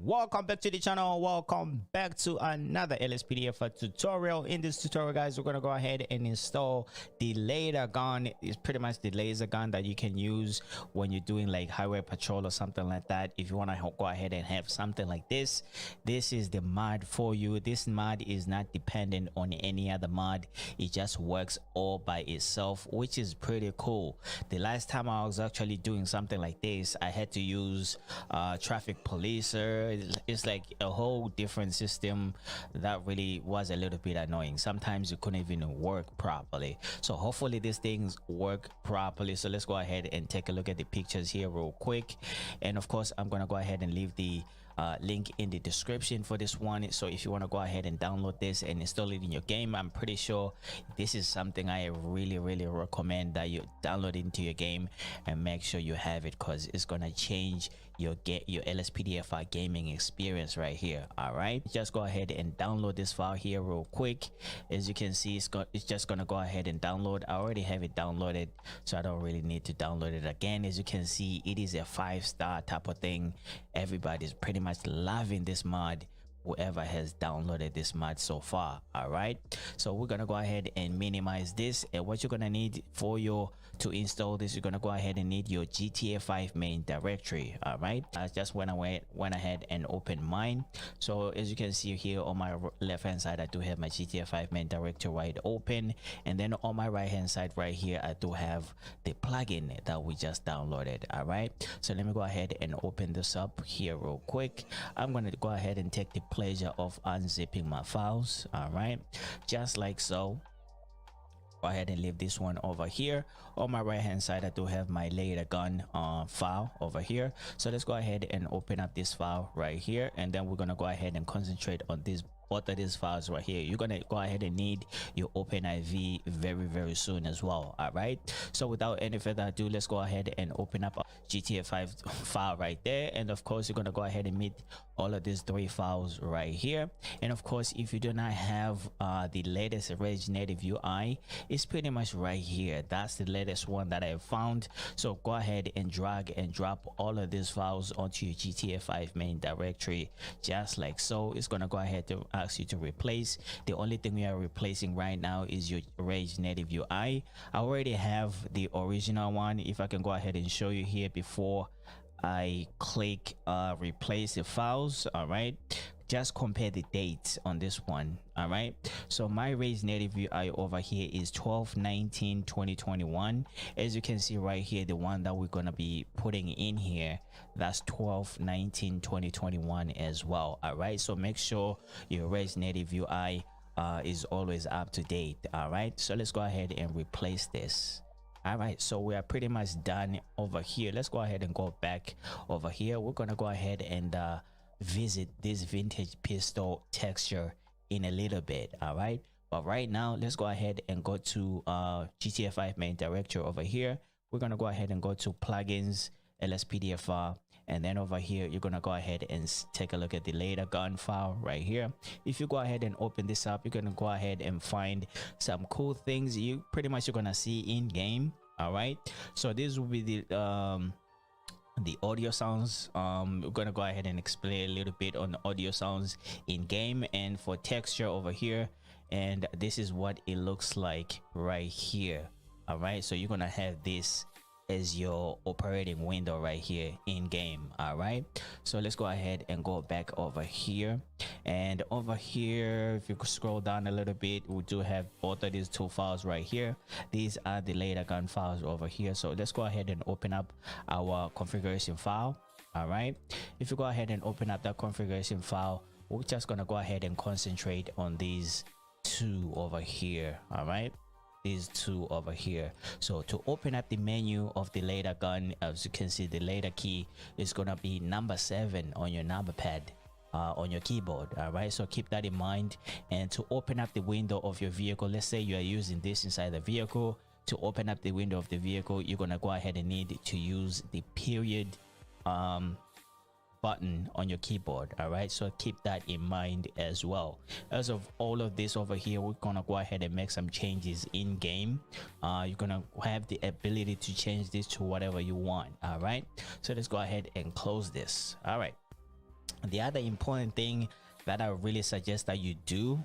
welcome back to the channel. Welcome back to another LSPDF tutorial. In this tutorial, guys, we're gonna go ahead and install the LiDAR gun. It's pretty much the laser gun that you can use when you're doing like highway patrol or something like that. If you want to go ahead and have something like this is the mod for you. This mod is not dependent on any other mod. It just works all by itself, which is pretty cool. The last time I was actually doing something like this, I had to use traffic policer. It's like a whole different system that really was a little bit annoying. Sometimes it couldn't even work properly. So hopefully these things work properly. So let's go ahead and take a look at the pictures here real quick. And of course, I'm gonna go ahead and leave the link in the description for this one. So if you want to go ahead and download this and install it in your game, I'm pretty sure this is something I really recommend that you download into your game and make sure you have it, because it's gonna change your LSPDFR gaming experience right here. All right, just go ahead and download this file here real quick. As you can see, it's just gonna go ahead and download. I already have it downloaded, so I don't really need to download it again. As you can see, it is a 5-star type of thing. Everybody's pretty much loving this mod, whoever has downloaded this mod so far. All right, so we're gonna go ahead and minimize this, and what you're gonna need for to install this, you're gonna go ahead and need your GTA 5 main directory. All right, I just went ahead and opened mine. So as you can see here on my left hand side, I do have my GTA 5 main directory right open, and then on my right hand side right here, I do have the plugin that we just downloaded. All right, so let me go ahead and open this up here real quick. I'm gonna go ahead and take the pleasure of unzipping my files. All right, just like so. Go ahead and leave this one over here. On my right hand side, I do have my LiDAR gun file over here. So let's go ahead and open up this file right here, and then we're gonna go ahead and concentrate on both of these files right here. You're gonna go ahead and need your OpenIV very soon as well. All right, so without any further ado, let's go ahead and open up a GTA 5 file right there. And of course, you're gonna go ahead and meet all of these 3 files right here. And of course, if you do not have the latest Reg Native UI, it's pretty much right here. That's the latest one that I found. So go ahead and drag and drop all of these files onto your GTA 5 main directory, just like so. It's gonna go ahead to ask you to replace. The only thing we are replacing right now is your Reg Native UI. I already have the original one. If I can go ahead and show you here before I click replace the files. All right, just compare the dates on this one. All right, so my Reg Native UI over here is 12/19/2021. As you can see right here, the one that we're gonna be putting in here, that's 12/19/2021 as well. All right, so make sure your Reg Native UI is always up to date. All right, so let's go ahead and replace this. All right, so we are pretty much done over here. Let's go ahead and go back over here. We're gonna go ahead and visit this vintage pistol texture in a little bit. All right, but right now let's go ahead and go to GTA 5 main directory over here. We're gonna go ahead and go to plugins, LSPDFR, and then over here you're gonna go ahead and take a look at the LiDAR gun file right here. If you go ahead and open this up, you're gonna go ahead and find some cool things you're gonna see in game. All right, so this will be the audio sounds. We're gonna go ahead and explain a little bit on the audio sounds in game, and for texture over here, and this is what it looks like right here. All right, so you're gonna have this as your operating window right here in game. All right, so let's go ahead and go back over here, and over here if you could scroll down a little bit, we do have both of these 2 files right here. These are the LiDAR gun files over here. So let's go ahead and open up our configuration file. All right, if you go ahead and open up that configuration file, we're just gonna go ahead and concentrate on these 2 over here. All right, these 2 over here. So to open up the menu of the LiDAR gun, as you can see, the LiDAR key is gonna be number 7 on your number pad on your keyboard. All right, so keep that in mind. And to open up the window of your vehicle, let's say you are using this inside the vehicle, to open up the window of the vehicle, you're gonna go ahead and need to use the period button on your keyboard. All right, so keep that in mind as well. As of all of this over here, we're gonna go ahead and make some changes in game. You're gonna have the ability to change this to whatever you want. All right, so let's go ahead and close this. All right, The other important thing that I really suggest that you do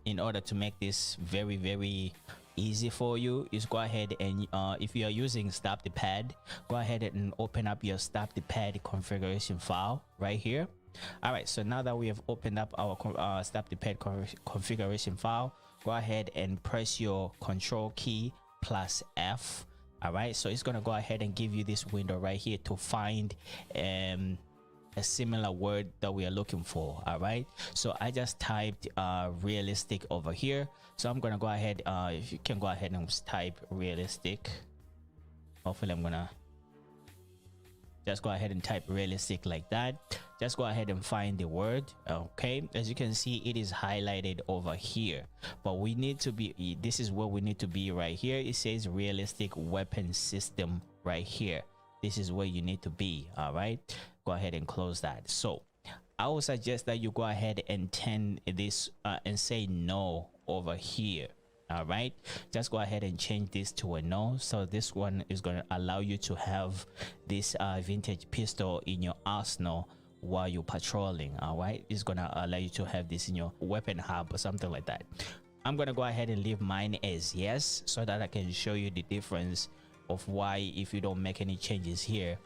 in order to make this very easy for you is go ahead and if you are using stop the pad, go ahead and open up your stop the pad configuration file right here. All right, so now that we have opened up our stop the pad configuration file, go ahead and press your control key plus F. All right, so it's gonna go ahead and give you this window right here to find a similar word that we are looking for. All right, so I just typed realistic over here, so I'm gonna go ahead, if you can go ahead and type realistic. Hopefully I'm gonna just go ahead and type realistic like that. Just go ahead and find the word. Okay, as you can see, it is highlighted over here, but we need to be, this is where we need to be right here. It says realistic weapon system right here. This is where you need to be. All right, go ahead and close that. So I would suggest that you go ahead and turn this and say no over here. All right, just go ahead and change this to a no. So this one is going to allow you to have this vintage pistol in your arsenal while you're patrolling. All right, it's going to allow you to have this in your weapon hub or something like that. I'm going to go ahead and leave mine as yes, so that I can show you the difference of why if you don't make any changes here,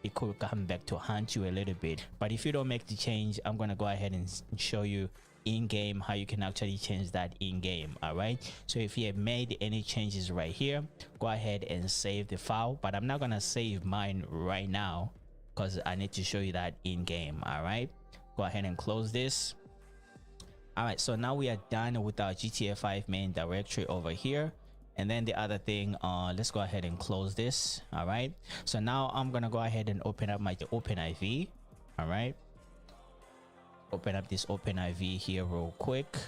it could come back to haunt you a little bit. But if you don't make the change, I'm going to go ahead and show you in game how you can actually change that in game. All right, so if you have made any changes right here, go ahead and save the file, but I'm not gonna save mine right now because I need to show you that in game. All right, go ahead and close this. All right, so now we are done with our GTA 5 main directory over here. And then the other thing, let's go ahead and close this. All right, so now I'm gonna go ahead and open up my OpenIV. All right, open up this OpenIV here real quick,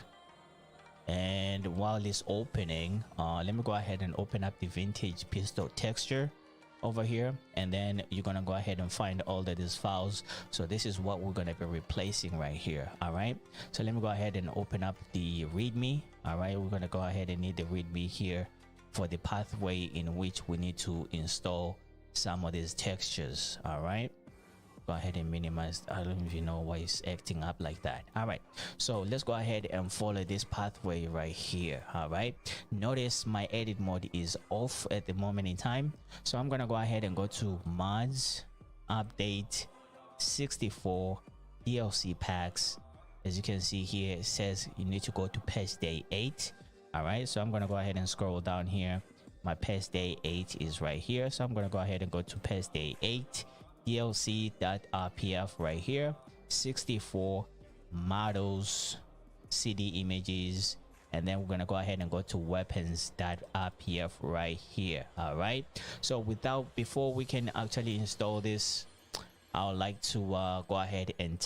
and while it's opening, let me go ahead and open up the vintage pistol texture over here, and then you're gonna go ahead and find all of these files. So this is what we're gonna be replacing right here. All right, so let me go ahead and open up the readme. All right, we're gonna go ahead and need the readme here for the pathway in which we need to install some of these textures. All right, go ahead and minimize. I don't even know why it's acting up like that. All right, so let's go ahead and follow this pathway right here. All right, notice my edit mode is off at the moment in time, so I'm gonna go ahead and go to mods, update 64 DLC packs. As you can see here, it says you need to go to patch day 8. All right, so I'm gonna go ahead and scroll down here. My patch day 8 is right here, so I'm gonna go ahead and go to patch day 8 DLC.rpf right here, 64 models, CD images, and then we're gonna go ahead and go to weapons.rpf right here. All right, so before we can actually install this, I would like to go ahead and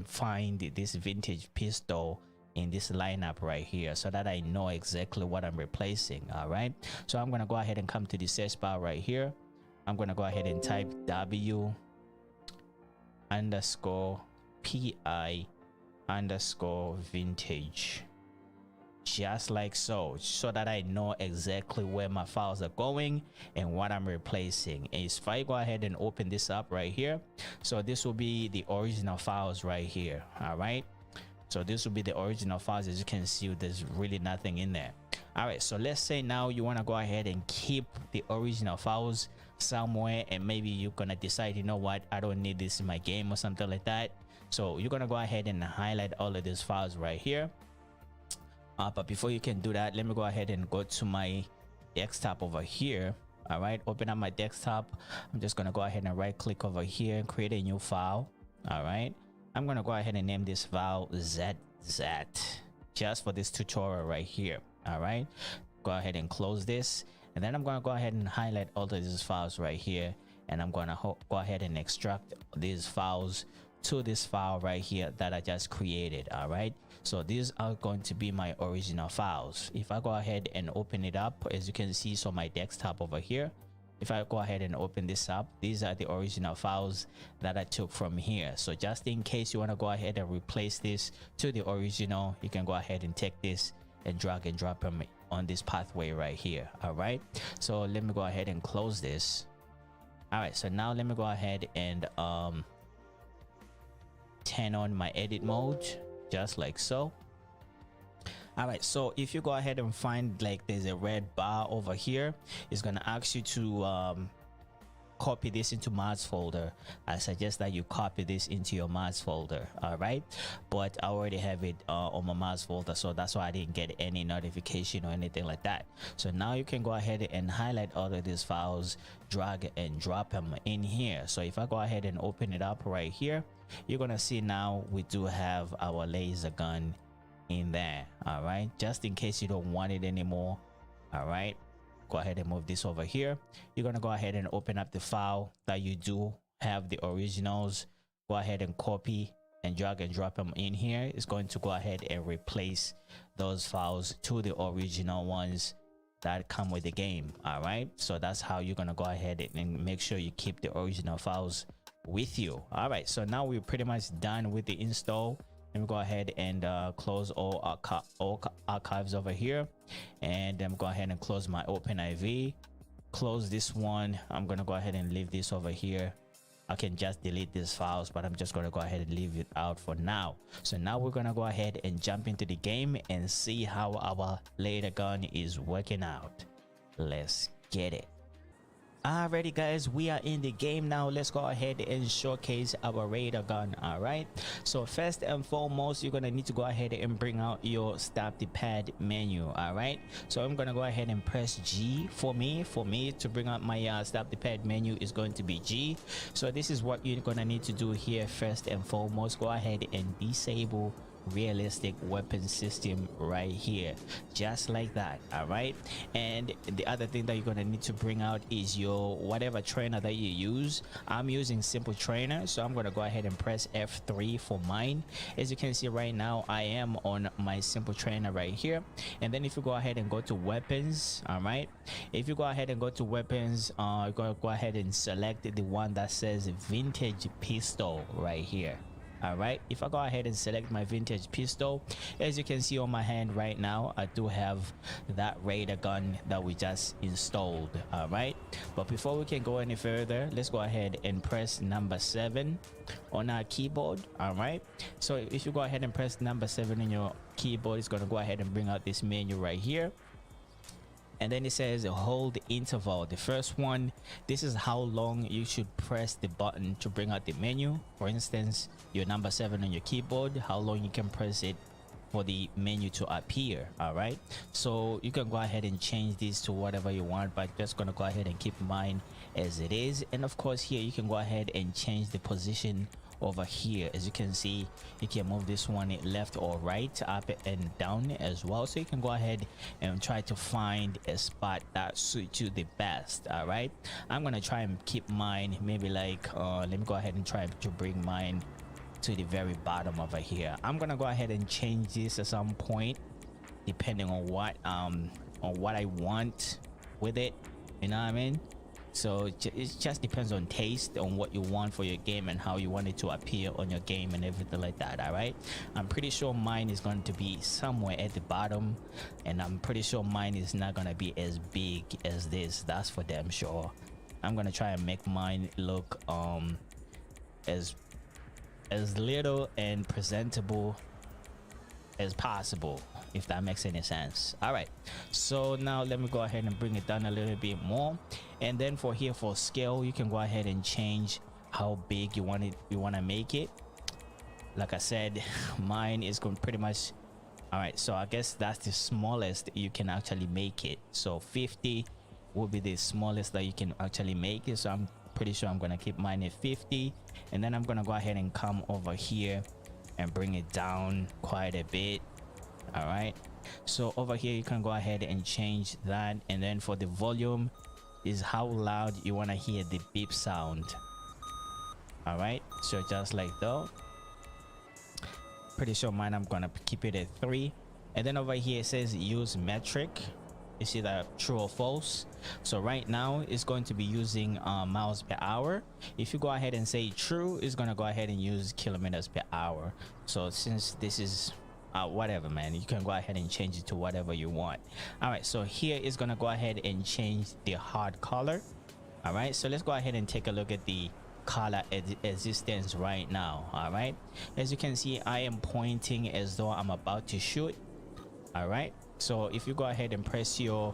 find this vintage pistol in this lineup right here, so that I know exactly what I'm replacing. All right, so I'm gonna go ahead and come to the search bar right here. I'm gonna go ahead and type w_pi_vintage, just like so that I know exactly where my files are going and what I'm replacing. If I go ahead and open this up right here, so this will be the original files right here. All right, so this will be the original files. As you can see, there's really nothing in there. All right, so let's say now you want to go ahead and keep the original files somewhere, and maybe you're gonna decide, you know what, I don't need this in my game or something like that. So you're gonna go ahead and highlight all of these files right here. But before you can do that, let me go ahead and go to my desktop over here. All right, open up my desktop. I'm just gonna go ahead and right click over here and create a new file. All right, I'm gonna go ahead and name this file ZZ just for this tutorial right here. All right, go ahead and close this, and then I'm gonna go ahead and highlight all of these files right here, and I'm gonna go ahead and extract these files to this file right here that I just created. All right, so these are going to be my original files. If I go ahead and open it up, as you can see, so my desktop over here, if I go ahead and open this up, these are the original files that I took from here. So just in case you want to go ahead and replace this to the original, you can go ahead and take this and drag and drop them on this pathway right here. All right, so let me go ahead and close this. All right, so now let me go ahead and turn on my edit mode just like so. All right, so if you go ahead and find like there's a red bar over here, it's gonna ask you to copy this into mods folder. I suggest that you copy this into your mods folder. All right, but I already have it on my mods folder, so that's why I didn't get any notification or anything like that. So now you can go ahead and highlight all of these files, drag and drop them in here. So if I go ahead and open it up right here, you're gonna see now we do have our laser gun in there. All right, just in case you don't want it anymore. All right, go ahead and move this over here. You're gonna go ahead and open up the file that you do have the originals. Go ahead and copy and drag and drop them in here. It's going to go ahead and replace those files to the original ones that come with the game. All right, so that's how you're gonna go ahead and make sure you keep the original files with you. All right, so now we're pretty much done with the install. Let me go ahead and close all archives over here, and then go ahead and close my OpenIV. Close this one. I'm gonna go ahead and leave this over here. I can just delete these files, but I'm just gonna go ahead and leave it out for now. So now we're gonna go ahead and jump into the game and see how our LiDAR gun is working out. Let's get it. Alrighty guys, we are in the game now. Let's go ahead and showcase our LiDAR gun. All right, so first and foremost, you're gonna need to go ahead and bring out your stop the pad menu. All right, so I'm gonna go ahead and press G. For me to bring out my stop the pad menu is going to be G. So this is what you're gonna need to do here. First and foremost, go ahead and disable realistic weapon system right here, just like that. All right, and the other thing that you're gonna need to bring out is your whatever trainer that you use. I'm using simple trainer, so I'm gonna go ahead and press F3 for mine. As you can see right now, I am on my simple trainer right here. And then if you go ahead and go to weapons, all right, if you go ahead and go to weapons, you're gonna go ahead and select the one that says vintage pistol right here. All right, if I go ahead and select my vintage pistol, as you can see on my hand right now, I do have that LiDAR gun that we just installed. All right, but before we can go any further, let's go ahead and press number 7 on our keyboard. All right, so if you go ahead and press number 7 on your keyboard, it's going to go ahead and bring out this menu right here. And then it says hold interval. The first one, this is how long you should press the button to bring out the menu. For instance, your number 7 on your keyboard, how long you can press it for the menu to appear. All right, so you can go ahead and change this to whatever you want, but just gonna go ahead and keep mine as it is. And of course here you can go ahead and change the position over here. As you can see, you can move this one left or right, up and down as well, so you can go ahead and try to find a spot that suits you the best. All right, I'm gonna try and keep mine maybe like let me go ahead and try to bring mine to the very bottom over here. I'm gonna go ahead and change this at some point depending on what I want with it, you know what I mean. So it just depends on taste, on what you want for your game and how you want it to appear on your game and everything like that. All right, I'm pretty sure mine is going to be somewhere at the bottom, and I'm pretty sure mine is not going to be as big as this. That's for damn sure. I'm going to try and make mine look as little and presentable as possible, if that makes any sense. All right, so now let me go ahead and bring it down a little bit more. And then for here, for scale, you can go ahead and change how big you want to make it. Like I said, mine is going pretty much. All right, so I guess that's the smallest you can actually make it. So 50 will be the smallest that you can actually make it. So I'm pretty sure I'm going to keep mine at 50, and then I'm going to go ahead and come over here and bring it down quite a bit. All right, so over here you can go ahead and change that. And then for the volume is how loud you want to hear the beep sound. All right, so just like that. Pretty sure mine I'm gonna keep it at 3. And then over here it says use metric. You see that true or false? So right now it's going to be using miles per hour. If you go ahead and say true, it's gonna go ahead and use kilometers per hour. So since this is whatever, man, you can go ahead and change it to whatever you want. All right, so here is gonna go ahead and change the hard color. All right, so let's go ahead and take a look at the color existence right now. All right, as you can see, I am pointing as though I'm about to shoot. All right, so if you go ahead and press your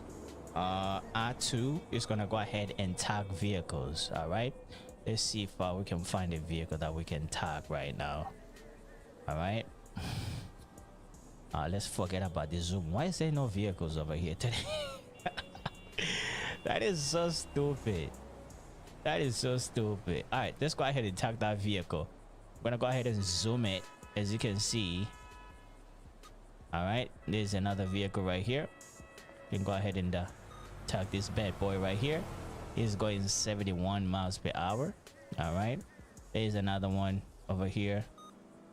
R2, it's gonna go ahead and tag vehicles. All right, let's see if we can find a vehicle that we can tag right now. All right, let's forget about the zoom. Why is there no vehicles over here today? That is so stupid. That is so stupid. All right, let's go ahead and tag that vehicle. I'm gonna go ahead and zoom it. As you can see, all right, there's another vehicle right here. You can go ahead and tag this bad boy right here. He's going 71 miles per hour. All right, there's another one over here,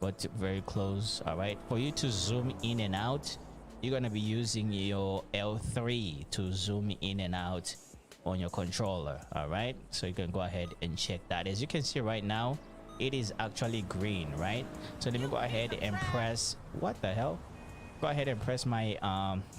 but very close. All right, for you to zoom in and out, you're gonna be using your L3 to zoom in and out on your controller. All right, so you can go ahead and check that. As you can see right now, it is actually green, right? So let me go ahead and press, what the hell, go ahead and press my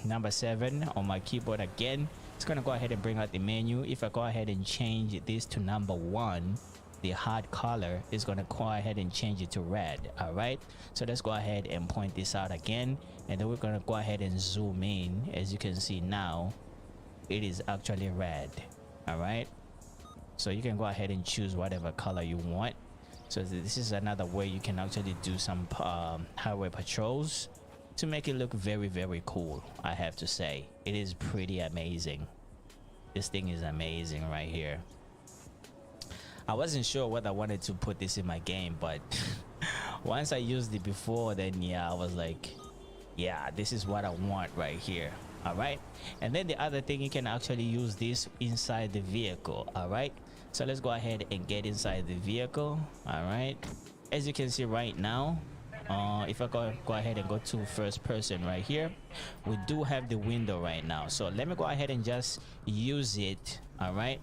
number 7 on my keyboard again. It's gonna go ahead and bring out the menu. If I go ahead and change this to number 1, the hard color is gonna go ahead and change it to red. All right, so let's go ahead and point this out again, and then we're gonna go ahead and zoom in. As you can see now, it is actually red. All right, so you can go ahead and choose whatever color you want. So this is another way you can actually do some highway patrols to make it look very, very cool. I have to say, it is pretty amazing. This thing is amazing right here. I wasn't sure whether I wanted to put this in my game, but once I used it before, then yeah, I was like, yeah, this is what I want right here. All right, and then the other thing, you can actually use this inside the vehicle. All right, so let's go ahead and get inside the vehicle. All right, as you can see right now, if I go ahead and go to first person right here, we do have the window right now. So let me go ahead and just use it. All right,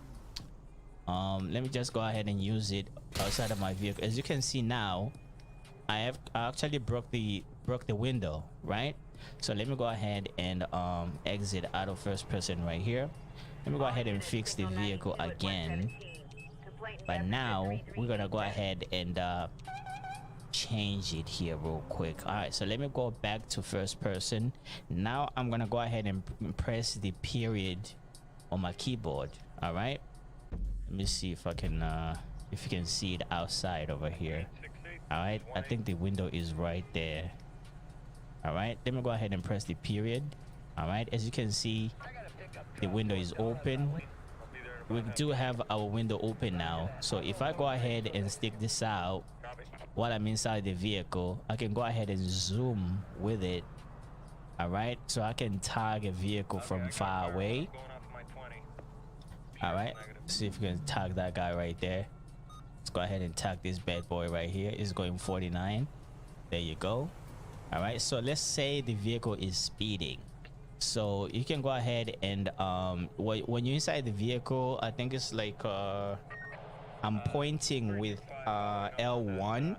let me just go ahead and use it outside of my vehicle. As you can see now, I actually broke the window, right? So let me go ahead and exit out of first person right here. Let me go ahead and fix the vehicle again, but now we're gonna go ahead and change it here real quick. All right, so let me go back to first person. Now I'm gonna go ahead and press the period on my keyboard. All right, let me see if I can if you can see it outside over here. All right, I think the window is right there. All right, let me go ahead and press the period. All right, as you can see, the window is open. We do have our window open now. So if I go ahead and stick this out while I'm inside the vehicle, I can go ahead and zoom with it. All right, so I can tag a vehicle from far away. All right, see if we can tag that guy right there. Let's go ahead and tag this bad boy right here. It's going 49. There you go. All right, so let's say the vehicle is speeding. So you can go ahead and when you're inside the vehicle, I think it's like I'm pointing with L1.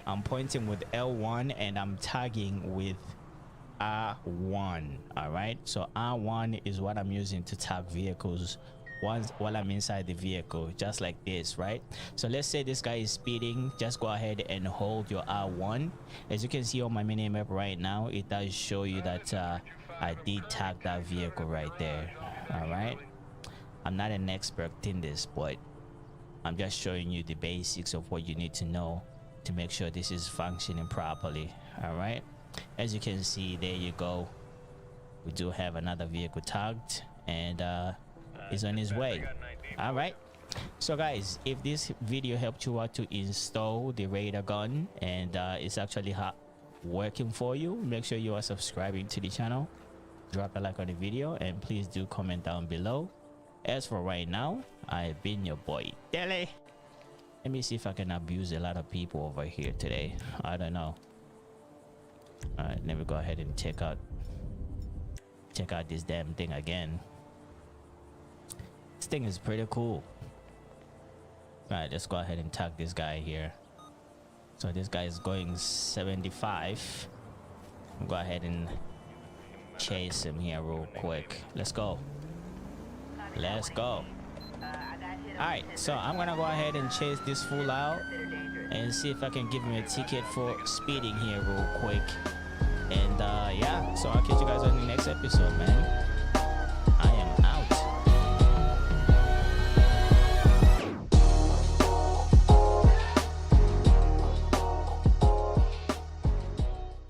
I'm pointing with L1 and I'm tagging with R1. All right, so R1 is what I'm using to tag vehicles while I'm inside the vehicle, just like this, right? So let's say this guy is speeding. Just go ahead and hold your R1. As you can see on my mini map right now, it does show you that I did tag that vehicle right there. All right, I'm not an expert in this, but I'm just showing you the basics of what you need to know to make sure this is functioning properly. All right, as you can see, there you go, we do have another vehicle tagged, and is on his way. All right, so guys, if this video helped you out to install the radar gun and it's actually working for you, make sure you are subscribing to the channel, drop a like on the video, and please do comment down below. As for right now, I've been your boy Dele. Let me see if I can abuse a lot of people over here today. I don't know. All right, let me go ahead and check out this damn thing again. This thing is pretty cool. All right, let's go ahead and tag this guy here. So this guy is going 75. I'll go ahead and chase him here real quick. Let's go. Let's go. I got hit All right, so I'm gonna go ahead and chase this fool out and see if I can give him a ticket for speeding here real quick. And yeah, so I'll catch you guys on the next episode, man.